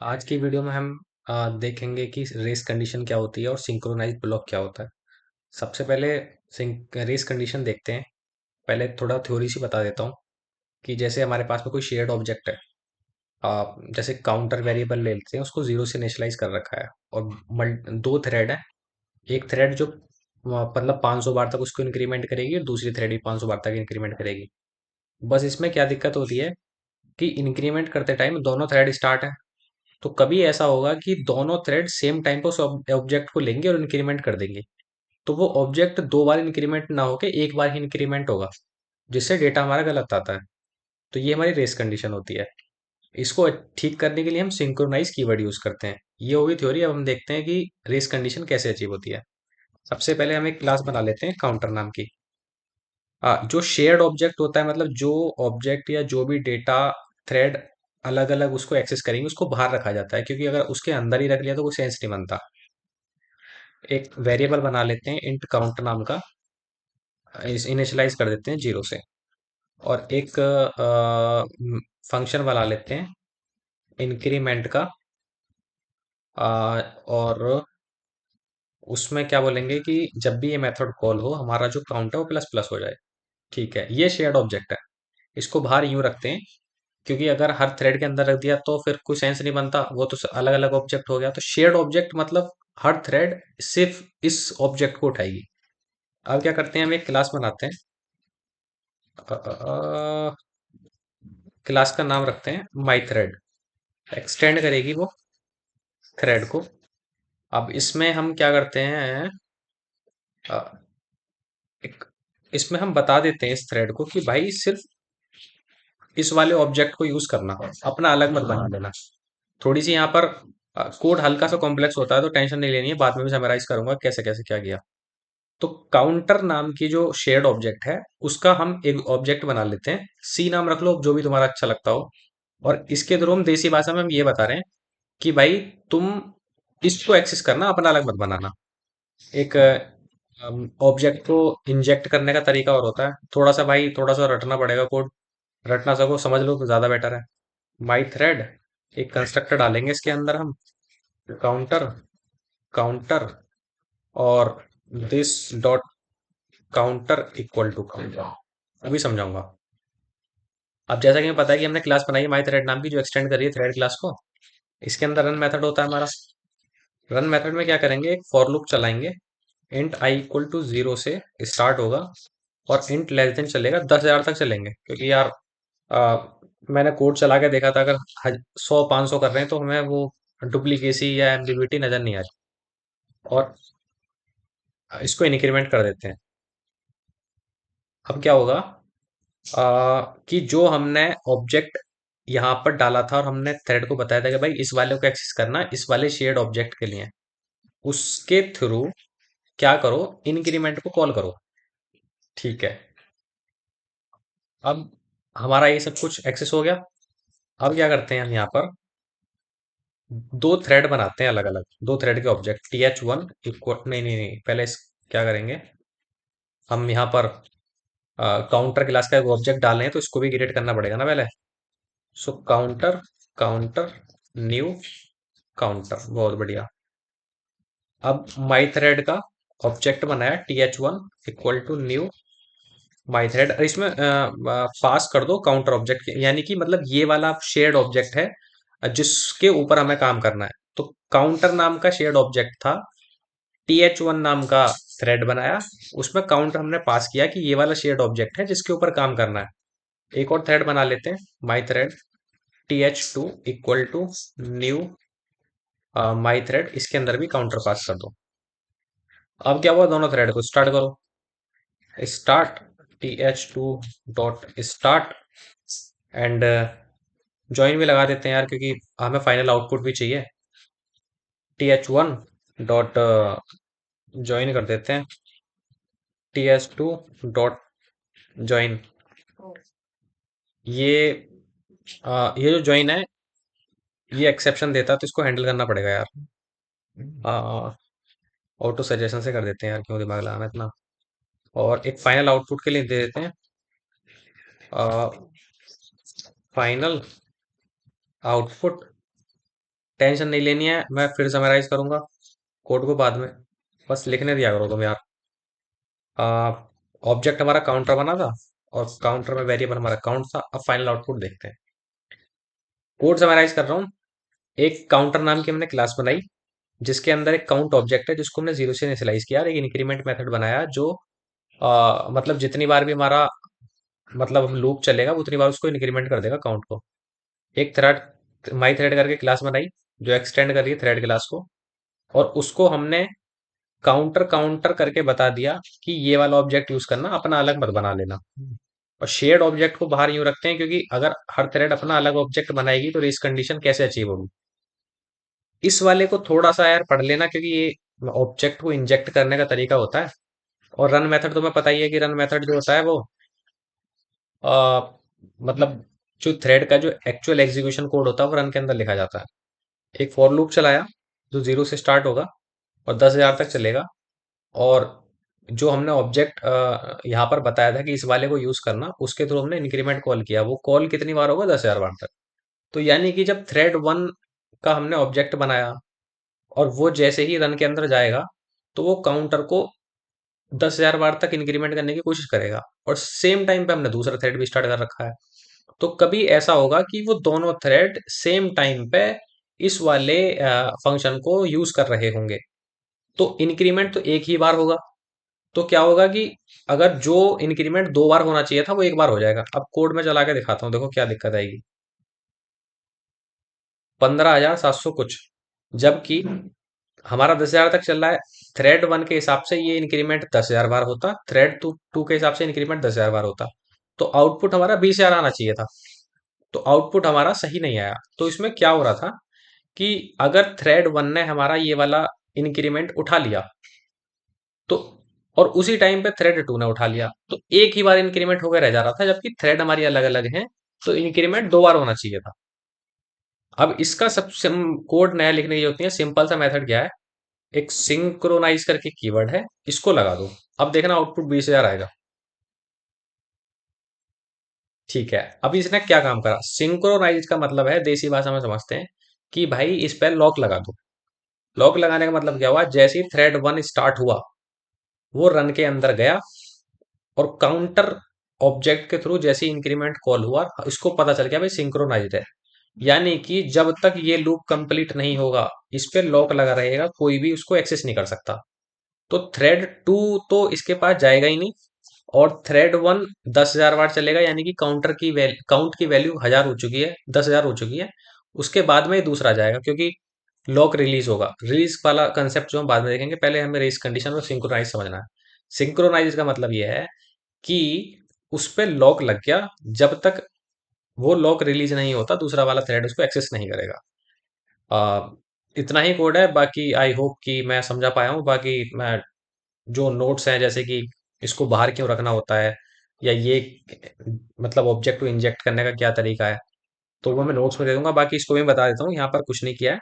आज की वीडियो में हम देखेंगे कि रेस कंडीशन क्या होती है और सिंक्रोनाइज ब्लॉक क्या होता है। सबसे पहले रेस कंडीशन देखते हैं। पहले थोड़ा थ्योरी सी बता देता हूँ कि जैसे हमारे पास में कोई शेयर्ड ऑब्जेक्ट है। जैसे काउंटर वेरिएबल ले लेते हैं, उसको जीरो से इनिशियलाइज कर रखा है और दो थ्रेड है। एक थ्रेड जो मतलब 500 बार तक उसको इंक्रीमेंट करेगी और दूसरी थ्रेड भी 500 बार तक इंक्रीमेंट करेगी। बस इसमें क्या दिक्कत होती है कि इंक्रीमेंट करते टाइम दोनों थ्रेड स्टार्ट है। तो कभी ऐसा होगा कि दोनों थ्रेड सेम टाइम पर उस ऑब्जेक्ट को लेंगे और इंक्रीमेंट कर देंगे। तो वो ऑब्जेक्ट दो बार इंक्रीमेंट ना होके एक बार ही इंक्रीमेंट होगा, जिससे डेटा हमारा गलत आता है। तो ये हमारी रेस कंडीशन होती है। इसको ठीक करने के लिए हम सिंक्रोनाइज कीवर्ड यूज करते हैं। ये होगी थ्योरी। अब हम देखते हैं कि रेस कंडीशन कैसे अचीव होती है। सबसे पहले हम एक क्लास बना लेते हैं काउंटर नाम की। जो शेयर्ड ऑब्जेक्ट होता है, मतलब जो ऑब्जेक्ट या जो भी डेटा थ्रेड अलग अलग उसको एक्सेस करेंगे, उसको बाहर रखा जाता है, क्योंकि अगर उसके अंदर ही रख लिया तो कोई सेंस नहीं बनता। एक वेरिएबल बना लेते हैं इंट काउंट नाम का। इस इनिशियलाइज कर देते हैं जीरो से। और एक फंक्शन बना लेते हैं इंक्रीमेंट का। और उसमें क्या बोलेंगे कि जब भी ये मेथड कॉल हो, हमारा जो काउंट है वो प्लस प्लस हो जाए। ठीक है, ये शेयर्ड ऑब्जेक्ट है। इसको बाहर यूं रखते हैं, क्योंकि अगर हर थ्रेड के अंदर रख दिया तो फिर कोई सेंस नहीं बनता। वो तो अलग अलग ऑब्जेक्ट हो गया। तो शेयर्ड ऑब्जेक्ट मतलब हर थ्रेड सिर्फ इस ऑब्जेक्ट को उठाएगी। अब क्या करते हैं, हम एक क्लास बनाते हैं। क्लास का नाम रखते हैं माई थ्रेड। एक्सटेंड करेगी वो थ्रेड को। अब इसमें हम क्या करते हैं, अ, एक इसमें हम बता देते हैं इस थ्रेड को कि भाई सिर्फ इस वाले ऑब्जेक्ट को यूज करना, अपना अलग मत बना लेना। थोड़ी सी यहाँ पर कोड हल्का सा कॉम्प्लेक्स होता है, तो टेंशन नहीं लेनी है, बाद में भी समराइज करूंगा कैसे कैसे क्या किया। तो काउंटर नाम की जो शेयर्ड ऑब्जेक्ट है, उसका हम एक ऑब्जेक्ट बना लेते हैं। सी नाम रख लो, जो भी तुम्हारा अच्छा लगता हो। और इसके थ्रू हम देसी भाषा में हम ये बता रहे हैं कि भाई तुम इसको एक्सेस करना, अपना अलग मत बनाना। एक ऑब्जेक्ट को इंजेक्ट करने का तरीका और होता है। थोड़ा सा भाई, थोड़ा सा रटना पड़ेगा कोड। रट ना सको समझ लो तो ज्यादा बेटर है। माई थ्रेड, एक कंस्ट्रक्टर डालेंगे इसके अंदर हम। काउंटर, काउंटर, और this dot counter equal to counter. अभी समझाऊंगा। अब जैसा कि हमें पता है कि हमने क्लास बनाई है माई थ्रेड नाम की, जो एक्सटेंड कर रही है थ्रेड क्लास को। इसके अंदर रन मेथड होता है हमारा। रन मेथड में क्या करेंगे, एक फॉर लूप चलाएंगे। Int I equal to zero से स्टार्ट होगा और इंट लेस देन चलेगा, 10,000 तक चलेंगे। क्योंकि यार आ, मैंने कोड चला के देखा था, अगर 100 500 कर रहे हैं तो हमें वो डुप्लीकेसी या एम्बिग्युइटी नजर नहीं आ रही। और इसको इंक्रीमेंट कर देते हैं। अब क्या होगा, कि जो हमने ऑब्जेक्ट यहाँ पर डाला था और हमने थ्रेड को बताया था कि भाई इस वाले को एक्सेस करना इस वाले शेयर्ड ऑब्जेक्ट के लिए, उसके थ्रू क्या करो, इंक्रीमेंट को कॉल करो। ठीक है। अब हमारा ये सब कुछ एक्सेस हो गया। अब क्या करते हैं, हम यहाँ पर दो थ्रेड बनाते हैं अलग अलग, दो थ्रेड के object. T H one equal, नहीं नहीं नहीं, पहले क्या करेंगे, हम यहाँ पर काउंटर क्लास का एक ऑब्जेक्ट डाल रहे हैं, तो इसको भी क्रिएट करना पड़ेगा ना पहले। So counter, counter, new counter. बहुत बढ़िया। अब माई थ्रेड का ऑब्जेक्ट बनाया T H one equal to new my thread. इसमें पास कर दो काउंटर ऑब्जेक्ट, यानी कि मतलब ये वाला शेयर्ड ऑब्जेक्ट है जिसके ऊपर हमें काम करना है। तो काउंटर नाम का शेयर्ड ऑब्जेक्ट था, टी एच वन नाम का थ्रेड बनाया, उसमें काउंट हमने पास किया कि ये वाला शेयर्ड ऑब्जेक्ट है जिसके ऊपर काम करना है। एक और थ्रेड बना लेते हैं, my thread T H two equal to new my thread, इसके अंदर भी काउंटर पास कर दो। अब क्या हुआ, दोनों थ्रेड को स्टार्ट करो। Start T H to dot start, and join भी लगा देते हैं यार, क्योंकि हमें फाइनल आउटपुट भी चाहिए। T H one dot join कर देते हैं T H to dot join. ये ये जो ज्वाइन है, ये एक्सेप्शन देता है, तो इसको हैंडल करना पड़ेगा यार। ऑटो सजेशन से कर देते हैं यार, क्यों दिमाग लगाना इतना। और एक फाइनल आउटपुट के लिए दे देते हैं फाइनल आउटपुट टेंशन नहीं लेनी है, मैं फिर समराइज करूंगा कोड को बाद में। बस लिखने दिया करो तुम यार। ऑब्जेक्ट हमारा काउंटर बना था, और काउंटर में वेरिएबल हमारा काउंट था। अब फाइनल आउटपुट देखते हैं। कोड समराइज कर रहा हूँ। एक काउंटर नाम की हमने क्लास बनाई, जिसके अंदर एक काउंट ऑब्जेक्ट है जिसको हमने जीरो से इनिशियलाइज किया, और एक इंक्रीमेंट मेथड बनाया जो मतलब जितनी बार भी हमारा मतलब लूप चलेगा उतनी बार उसको इंक्रीमेंट कर देगा काउंट को। एक थ्रेड, माई थ्रेड करके क्लास बनाई जो एक्सटेंड कर रही है थ्रेड क्लास को, और उसको हमने काउंटर काउंटर करके बता दिया कि ये वाला ऑब्जेक्ट यूज करना, अपना अलग मत बना लेना। और शेयर्ड ऑब्जेक्ट को बाहर यूं रखते हैं क्योंकि अगर हर थ्रेड अपना अलग ऑब्जेक्ट बनाएगी तो रेस कंडीशन कैसे अचीव होगी। इस वाले को थोड़ा सा यार पढ़ लेना, क्योंकि ये ऑब्जेक्ट को इंजेक्ट करने का तरीका होता है। और रन मेथड तुम्हें पता ही है कि रन मेथड जो होता है वो आ, मतलब जो थ्रेड का जो एक्चुअल एग्जीक्यूशन कोड होता है वो रन के अंदर लिखा जाता है। एक फॉर लूप चलाया जो जीरो से स्टार्ट होगा और 10,000 तक चलेगा। और जो हमने ऑब्जेक्ट यहाँ पर बताया था कि इस वाले को यूज करना, उसके थ्रू हमने इंक्रीमेंट कॉल किया। वो कॉल कितनी बार होगा? 10,000 बार तक। तो यानी कि जब थ्रेड वन का हमने ऑब्जेक्ट बनाया और वो जैसे ही रन के अंदर जाएगा, तो वो काउंटर को 10,000 बार तक इंक्रीमेंट करने की कोशिश करेगा। और सेम टाइम पे हमने दूसरा थ्रेड भी स्टार्ट कर रखा है। तो कभी ऐसा होगा कि वो दोनों थ्रेड सेम टाइम पे इस वाले फंक्शन को यूज कर रहे होंगे। तो इंक्रीमेंट तो एक ही बार होगा। तो क्या होगा कि अगर जो इंक्रीमेंट दो बार होना चाहिए था वो एक बार हो जाएगा। अब कोड में चला के दिखाता हूँ, देखो क्या दिक्कत आएगी। 15,700 कुछ, जबकि हमारा 10,000 तक चल रहा है। थ्रेड वन के हिसाब से ये इंक्रीमेंट 10,000 बार होता, थ्रेड टू के हिसाब से इंक्रीमेंट 10,000 बार होता। तो आउटपुट हमारा 20,000 आना चाहिए था। तो आउटपुट हमारा सही नहीं आया। तो इसमें क्या हो रहा था कि अगर थ्रेड वन ने हमारा ये वाला इंक्रीमेंट उठा लिया, तो और उसी टाइम पे थ्रेड टू ने उठा लिया, तो एक ही बार इंक्रीमेंट होकर रह जा रहा था, जबकि थ्रेड हमारी अलग अलग हैं। तो इंक्रीमेंट दो बार होना चाहिए था। अब इसका सब कोड नया लिखने की होती है। सिंपल सा मेथड क्या है, एक सिंक्रोनाइज करके कीवर्ड है, इसको लगा दो। अब देखना आउटपुट 20,000 आएगा। ठीक है, अभी इसने क्या काम करा? सिंक्रोनाइज का मतलब है, देसी भाषा में समझते हैं, कि भाई इस पर लॉक लगा दो। लॉक लगाने का मतलब क्या हुआ? जैसे ही थ्रेड वन स्टार्ट हुआ, वो रन के अंदर गया, और काउंटर ऑब्जेक्ट के थ्रू जैसे इंक्रीमेंट कॉल हुआ, इसको पता चल गया भाई सिंक्रोनाइज्ड है। यानी कि जब तक ये लूप कंप्लीट नहीं होगा, इस पे लॉक लगा रहेगा, कोई भी उसको एक्सेस नहीं कर सकता। तो थ्रेड टू तो इसके पास जाएगा ही नहीं। और थ्रेड वन 10,000 बार चलेगा, यानी कि काउंट की वैल्यू 1,000 हो चुकी है, 10,000 हो चुकी है। उसके बाद में ही दूसरा जाएगा, क्योंकि लॉक रिलीज होगा। रिलीज वाला कंसेप्ट जो हम बाद में देखेंगे, पहले हमें रेस कंडीशन और सिंक्रोनाइज समझना है। सिंक्रोनाइज का मतलब यह है कि उस पे लॉक लग गया, जब तक वो लॉक रिलीज नहीं होता दूसरा वाला थ्रेड उसको एक्सेस नहीं करेगा। आ, इतना ही कोड है। बाकी आई होप कि मैं समझा पाया हूँ। बाकी मैं जो नोट्स हैं, जैसे कि इसको बाहर क्यों रखना होता है, या ये मतलब ऑब्जेक्ट को इंजेक्ट करने का क्या तरीका है, तो वो मैं नोट्स में दे दूंगा। बाकी इसको भी बता देता हूँ, यहाँ पर कुछ नहीं किया है।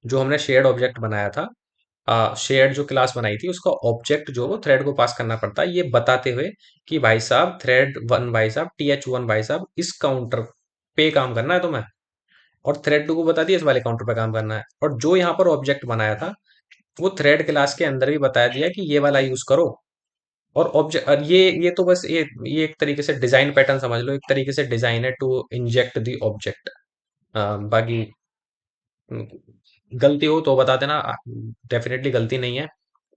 जो हमने शेयर्ड ऑब्जेक्ट बनाया था, शेयर्ड जो क्लास बनाई थी, उसका ऑब्जेक्ट जो वो थ्रेड को पास करना पड़ता है, ये बताते हुए कि भाई साहब थ्रेड वन, भाई साहब TH1, भाई साहब इस काउंटर पे काम करना है तुम्हें। और थ्रेड टू को बता दिया इस वाले काउंटर पे काम करना है। और जो यहाँ पर ऑब्जेक्ट बनाया था, वो थ्रेड क्लास के अंदर भी बताया दिया कि ये वाला यूज करो। और ऑब्जेक्ट, और ये तो बस ये एक तरीके से डिजाइन पैटर्न समझ लो, एक तरीके से डिजाइन है टू इंजेक्ट द ऑब्जेक्ट। बाकी गलती हो तो बता देना, डेफिनेटली गलती नहीं है,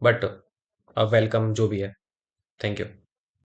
बट वेलकम जो भी है। Thank you.